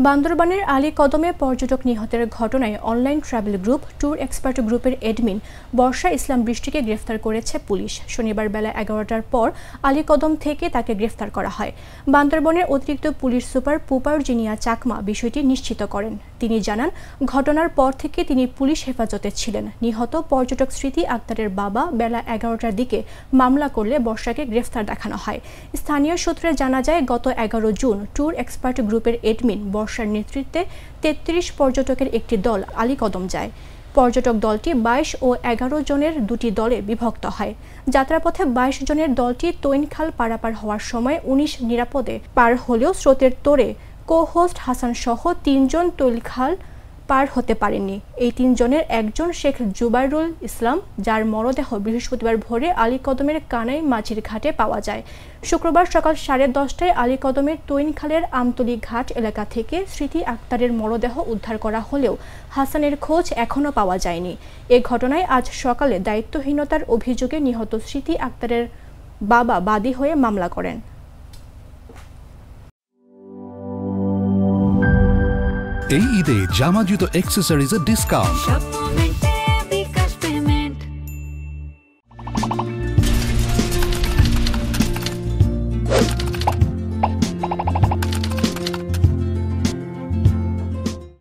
বান্দরবানের আলী কদমে পর্যটক নিহতের ঘটনায় online travel group tour expert গ্রুপের অ্যাডমিন বর্ষা ইসলাম বৃষ্টিকে গ্রেফতার করেছে পুলিশ। শনিবার বেলা 11টার পর আলী কদম থেকে তাকে গ্রেফতার করা হয়। বান্দরবানের অতিরিক্ত পুলিশ সুপার পুপার জিনিয়া চাকমা বিষয়টি নিশ্চিত করেন। তিনি জানান, ঘটনার পর থেকে তিনি পুলিশ হেফাজতে ছিলেন। নিহত পর্যটক স্মৃতি আক্তারের বাবা বেলা 11টার দিকে মামলা করলে বর্ষাকে গ্রেফতার দেখানো হয়। স্থানীয় সূত্রে জানা যায়, গত 11 জুন ট্যুর এক্সপার্ট গ্রুপের অ্যাডমিন বর্ষার নেতৃত্বে 33 পর্যটকের একটি দল আলী কদম যায়। পর্যটক দলটি 22 ও 11 জনের দুটি দলে বিভক্ত হয়। যাত্রাপথে 22 জনের দলটি তৈনখাল পারাপার হওয়ার সময় 19 নিরাপদে পার হলেও স্রোতের তোড়ে কো-হোস্ট হাসান সহ 3 জন তৈলখাল পার হতে পারেননি। এই 3 জনের একজন শেখ জুবাইরুল ইসলাম, যার মরদেহ বৃহস্পতিবার ভোরে আলী কদমের কানাই মাঝির ঘাটে পাওয়া যায়। শুক্রবার সকাল 10:30টায় আলী কদমের তৈনখালের আমতলী ঘাট এলাকা থেকে স্মৃতি আক্তারের মরদেহ উদ্ধার করা হলেও হাসানের খোঁজ এখনও পাওয়া যায়নি। এ ঘটনায় আজ সকালে দায়িত্বহীনতার অভিযোগে নিহত স্মৃতি আক্তারের বাবা বাদী হয়ে মামলা করেন। এই ঈদে জামা জুতো অ্যাক্সেসরিজের ডিসকাউন্ট।